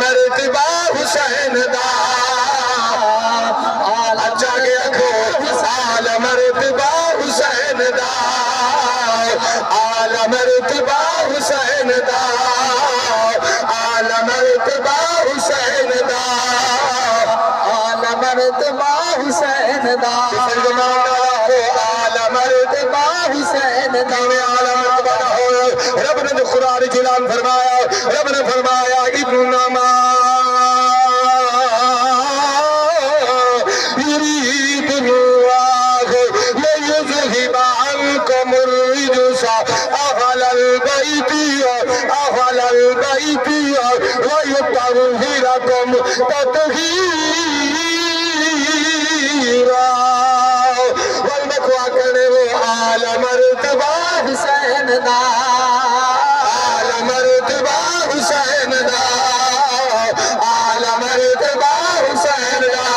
مرتبہ حسین دا اچھا گیا کھو آل مرتبہ حسین دا آل مرتبہ حسین دا آل مرتبہ حسین دا آل مرتبہ حسین دا آل مرتبہ حسین دا رب نے قرآن جلال فرمایا رب نے فرمایا ابن نما يريد الله ليذهب عنكم الرجس أهل البيت ويطهركم تطهيرا والمكوى كنه آل مرتبہ حسین دا آل مرتبہ حسین دا آل مرتبہ حسین دا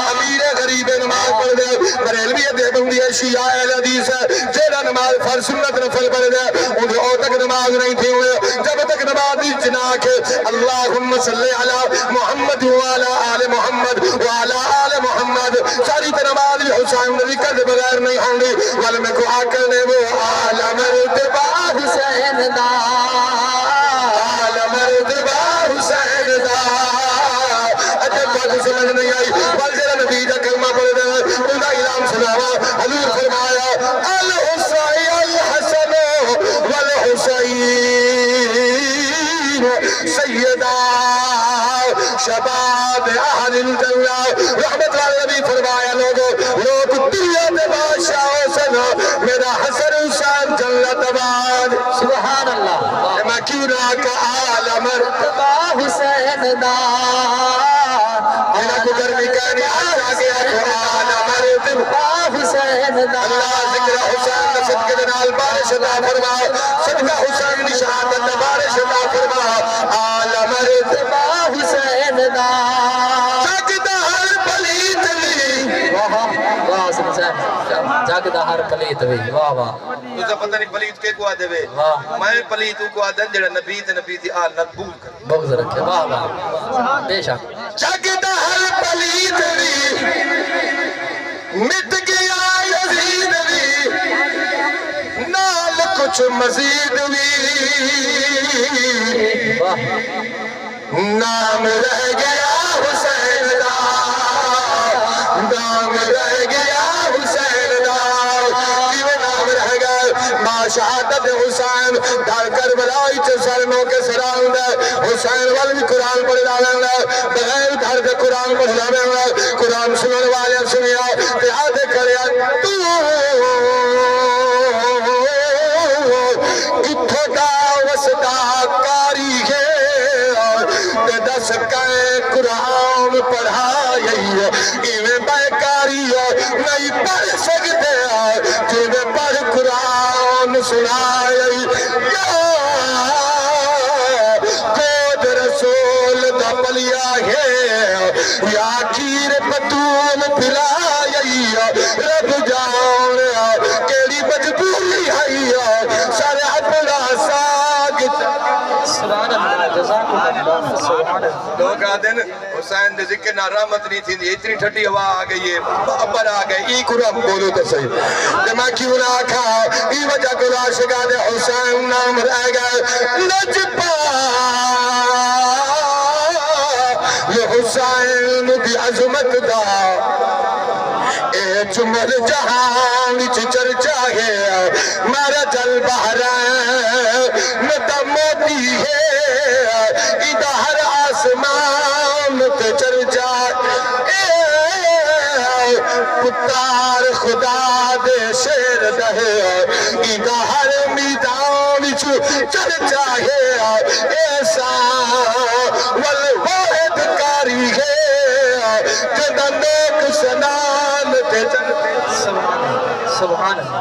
امیر غریب نماز پڑھ دے بریلوی دیوبندی شیعہ اہل حدیث جیڑا نماز فرض سنت نفل پڑھ دے ان او تک نماز نہیں تھی ہوئے جب تک نماز جنا کے اللہم صلی علی محمد وعلی آل محمد وعلی آل محمد ساری نماز حسین ذکر دے بغیر نہیں ہوں گی ول میں کو کرنے وہ آل مرتبہ حسین دا آل مرتبہ حسین دا اجب بات سمجھ نہیں آئی والجرہ نبی جا کلمہ پڑھ دے ان کا اعلان سناوا حضور فرمایا الحسین الحسن والحسین سیدہ شباب اہل الجنہ رحمت اللہ نبی فرمایا لوگوں لوگ دنیا دے بادشاہوں سنو میرا حسن حسین جنت آباد سبحان اللہ میں کیوں نہ کا آل مرتبہ حسین دا میرا کو گرمی کہنی آجا گیا تو آل مرتبہ حسین دا اللہ ذکر حسین صدقہ جنال بارش عطا فرما صدقہ حسین نشاہدت بارش عطا فرما آل مرتبہ حسین دا جاگدہ ہر پلیت لی واہ سمجھا جاگدہ ہر پلیت بھی واہ واہ تجھے پتہ نہیں پلیت کے کو آدھے وے میں پلیتوں کو آدھے جڑا نبی تے آل نت بھول کر بغض رکھے واہ واہ بے شک جاگدہ ہر پلیت لی مٹ گیا یزید لی نال کچھ مزید بھی نام رہ گیا حسین دا نام رہ گیا حسین دا کیوں نام رہ گیا ماں شہادت حسین دار کربلائی چسرنوں کے سران دے حسین والوی قرآن پڑھ لاویں گے بغیر دھر کے قرآن پڑھ لاویں گے قرآن سنن والے سنیا تیادے کریا تو کتھو دا وسدا کاری ہے دس کئے قرآن پڑھائی ایویں بیکاری نہیں پڑھ سکتے جیویں پڑھ قرآن سنائی کود رسول دا پلیا ہے یا کیر پتون پھلائی رب جان کیڑی مجبوری ہے سر اپنا ساگت سبحان اللہ جزاک اللہ سبحان اللہ لوگ آدھیں حسین دے ذکر نہ رحمت نہیں تھی اتنی ٹھٹی ہوا آگئی ہے ابر آگئی ای قرآن بولو تو صحیح میں کیوں نہ آکھا ای وجہ کو راشقہ دے حسین نام رہ گئے لجپا یہ حسین دی عظمت دا اے چمر جہان چرچا ہے میرا جل بحرین نتا موتی ہے ایدہ ہر آسمان تے چرچا پتار خدا دے شیر دہے ایدہ ہر میدان چرچا ہے ایسا والواحد کاری ہے جدہ نیک سنان تے چرچا سبحان اللہ